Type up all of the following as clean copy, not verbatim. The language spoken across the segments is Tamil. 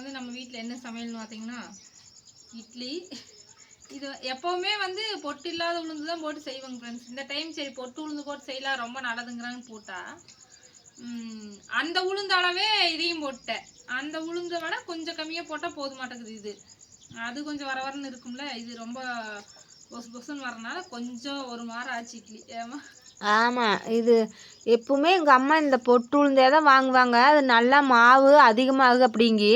வந்து நம்ம வீட்டில் என்ன சமையல்னு பார்த்தீங்கன்னா இட்லி. இது எப்போவுமே வந்து பொட்டு இல்லாத உளுந்து தான் போட்டு செய்வாங்க ஃப்ரெண்ட்ஸ். இந்த டைம் சரி பொட்டு உளுந்து போட்டு செய்யலாம் ரொம்ப நல்லதுங்கிறாங்க போட்டால் அந்த உளுந்த அளவே இதையும் போட்டேன். அந்த உளுந்தை விட கொஞ்சம் கம்மியாக போட்டால் போது மாட்டேங்குது. இது அது கொஞ்சம் வர வரன்னு இருக்கும்ல, இது ரொம்ப பொசு பொசுன்னு வரனால கொஞ்சம் ஒரு வாரம் ஆச்சு இட்லி. ஏமா ஆமாம், இது எப்பவுமே எங்கள் அம்மா இந்த பொட்டு உளுந்தே தான் வாங்குவாங்க. அது நல்லா மாவு அதிகமாகுது அப்படிங்கி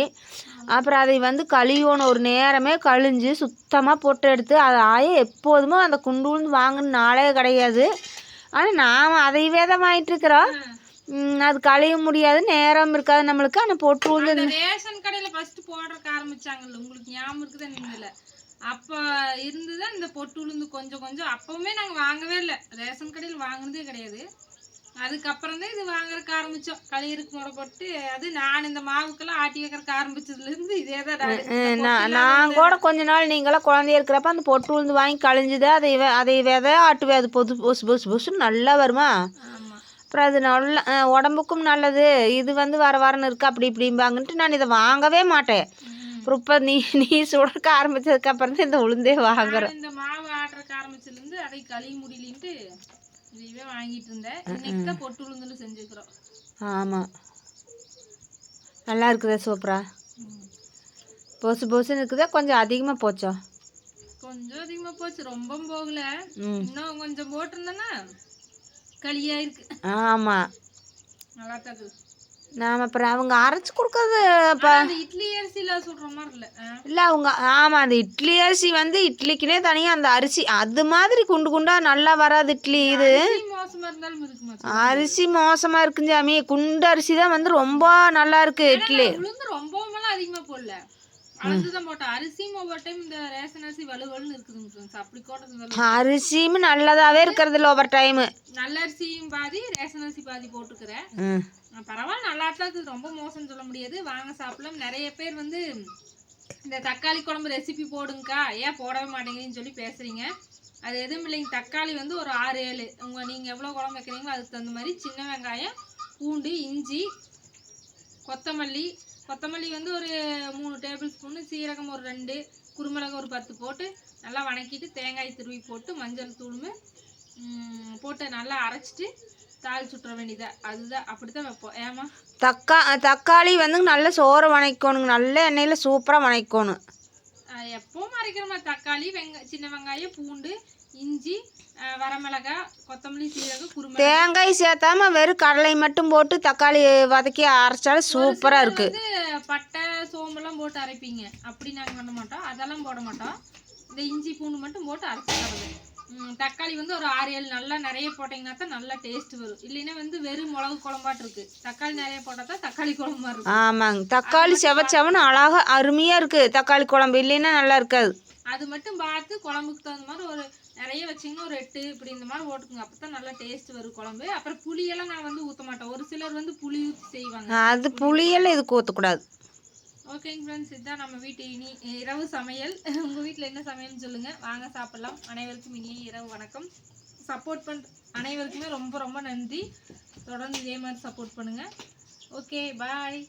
அப்புறம் அதை வந்து கழுவணும். ஒரு நேரமே கழிஞ்சு சுத்தமாக போட்டு எடுத்து அதை எப்போதுமே அந்த குண்டு உளுந்து வாங்கின நாளே கிடையாது. ஆனால் நாம் அதையவே தான் வாங்கிட்டு இருக்கிறோம். அது கழிய முடியாது, நேரம் இருக்காது நம்மளுக்கு. ஆனால் பொட்டு உளுந்து ரேஷன் கடையில் ஃபர்ஸ்ட் போடுறக்க ஆரம்பிச்சாங்கல்ல, உங்களுக்கு ஞாபகம் இருக்குதான்? இல்லை அப்போ இருந்துதான் இந்த பொட்டு உளுந்து கொஞ்சம் கொஞ்சம். அப்பவுமே நாங்கள் வாங்கவே இல்லை, ரேஷன் கடையில் வாங்கினதே கிடையாது. அதுக்கப்புறம் தான் இது வாங்குறதுக்கு ஆரம்பித்தோம். களியருக்கு முறை போட்டு அது நான் இந்த மாவுக்கெல்லாம் ஆட்டி வைக்கிறதுக்கு ஆரம்பிச்சதுலேருந்து இதே தான். நான் கூட கொஞ்ச நாள் நீங்களாம் குழந்தைய இருக்கிறப்ப அந்த பொட்டு உளுந்து வாங்கி கழிஞ்சுது அதை விதை ஆட்டுவேன். அது பொசு பொசு பொசுன்னு நல்லா வருமா. அப்புறம் அது நல்லா உடம்புக்கும் நல்லது. இது வந்து வர வரன்னு இருக்குது அப்படி இப்படிம்பாங்கன்ட்டு நான் இதை வாங்கவே மாட்டேன். அப்புறம் இப்போ நீ சுடக்க ஆரம்பித்ததுக்கப்புறம் தான் இந்த உளுந்தே வாங்குறேன். இந்த மாவு ஆட்டுறதுக்கு ஆரம்பிச்சதுலேருந்து அதை கழுவி முடியலின்ட்டு இதுவே வாங்கிட்டு இருந்தேன். இன்னைக்கு தான் பொட்டு உளுந்துன்னு செஞ்சுக்கிறோம். ஆமாம், நல்லா இருக்குதா சூப்பரா? பொசு பொசுன்னு இருக்குதா? கொஞ்சம் அதிகமாக போச்சோ? கொஞ்சம் அதிகமாக போச்சு, ரொம்ப போகல. இன்னும் கொஞ்சம் போட்டிருந்தேன்னா களியா இருக்கு. ஆமாம், நல்லா தான். நாம் அப்புறம் அவங்க அரைச்சி கொடுக்கறது இட்லி அரிசியில் சுடுற மாதிரி இல்லை அவங்க. ஆமாம், அந்த இட்லி அரிசி வந்து இட்லிக்குனே தனியாக அந்த அரிசி அது மாதிரி குண்டு குண்டாக நல்லா வராது இட்லி. இது மோசமாக இருந்தாலும் இருக்குமா? அரிசி மோசமாக இருக்குங்க சாமி. குண்டு அரிசி தான் வந்து ரொம்ப நல்லா இருக்கு இட்லி. உளுந்து ரொம்பவும் அதிகமாக போடல, அளந்துதான் போட்டேன். அரிசியும் ஒவ்வொரு டைம் இந்த ரேஷன் அரிசி வலுவலுன்னு இருக்குதுங்க. அப்படி கூட அரிசியும் நல்லதாகவே இருக்கிறது இல்லை ஒவ்வொரு டைமு. நல்ல அரிசியும் பாதி, ரேஷன் அரிசி பாதி போட்டுக்கிறேன். பரவாயில்ல, நல்லா தான் இருக்குது. ரொம்ப மோசம்னு சொல்ல முடியாது, வாங்க சாப்பிடலாம். நிறைய பேர் வந்து இந்த தக்காளி குழம்பு ரெசிபி போடுங்கக்கா, ஏன் போடவே மாட்டேங்கிறீங்கன்னு சொல்லி பேசுகிறீங்க. அது எதுவும் இல்லைங்க. தக்காளி வந்து ஒரு 6-7 நீங்கள் எவ்வளோ குழம்பு வைக்கிறீங்களோ அதுக்கு தகுந்த மாதிரி. சின்ன வெங்காயம், பூண்டு, இஞ்சி, கொத்தமல்லி வந்து ஒரு 3 டேபிள் ஸ்பூனு, சீரகம் ஒரு 2, குருமிளகு ஒரு 10 போட்டு நல்லா வணக்கிட்டு தேங்காய் துருவி போட்டு மஞ்சள் தூளும் போட்டு நல்லா அரைச்சிட்டு தாள் சுட்டுற வேண்டியதா. அதுதான், அப்படித்தான் வைப்போம். ஏமா தக்காளி வந்து நல்லா சோறை வணக்கணுங்க, நல்ல எண்ணெயில் சூப்பராக வணக்கணும். எப்பவும் அரைக்கிற மாதிரி தக்காளி, சின்ன வெங்காயம், பூண்டு, இஞ்சி, வரமிளகாய், கொத்தமல்லி, சீரகம், குருமிளகு, தேங்காய் சேர்த்தாம வெறும் கடலை மட்டும் போட்டு தக்காளி வதக்கி அரைச்சாலும் சூப்பராக இருக்கு. பட்டை சோம்பெல்லாம் போட்டு அரைப்பீங்க, அப்படி நாங்கள் பண்ண மாட்டோம். அதெல்லாம் போட மாட்டோம். இந்த இஞ்சி பூண்டு மட்டும் போட்டு அரைச்சிக்கிறது. தக்காளி வந்து ஒரு 6-7 நல்லா நிறைய போட்டிங்கன்னா தான் நல்லா டேஸ்ட் வரும். இல்லைன்னா வந்து வெறும் மிளகு குழம்பாட்டு இருக்கு. தக்காளி நிறைய போட்டால் தான் தக்காளி குழம்பு மாதிரி இருக்கும். ஆமாங்க, தக்காளி செவச்சவன்னு அழகாக அருமையாக இருக்குது தக்காளி குழம்பு. இல்லைன்னா நல்லா இருக்காது. அது மட்டும் பார்த்து குழம்புக்கு தகுந்த மாதிரி ஒரு நிறைய வச்சிங்கன்னா ஒரு 8 இப்படி இந்த மாதிரி போட்டுக்குங்க. அப்போ தான் நல்லா டேஸ்ட் வரும் குழம்பு. அப்புறம் புளியெல்லாம் நான் வந்து ஊற்ற மாட்டேன். ஒரு சிலர் வந்து புளி ஊற்றி செய்வாங்க. அது புளியெல்லாம் இதுக்கு ஊற்றக்கூடாது. ஓகேங்க ஃப்ரெண்ட்ஸ், இதுதான் நம்ம வீட்டு இரவு சமையல். உங்கள் வீட்டில் என்ன சமையல்னு சொல்லுங்கள், வாங்க சாப்பிட்லாம். அனைவருக்கும் இனிய இரவு வணக்கம். சப்போர்ட் பண்ணுற அனைவருக்குமே ரொம்ப ரொம்ப நன்றி. தொடர்ந்து இதே மாதிரி சப்போர்ட் பண்ணுங்கள். ஓகே, பாய்.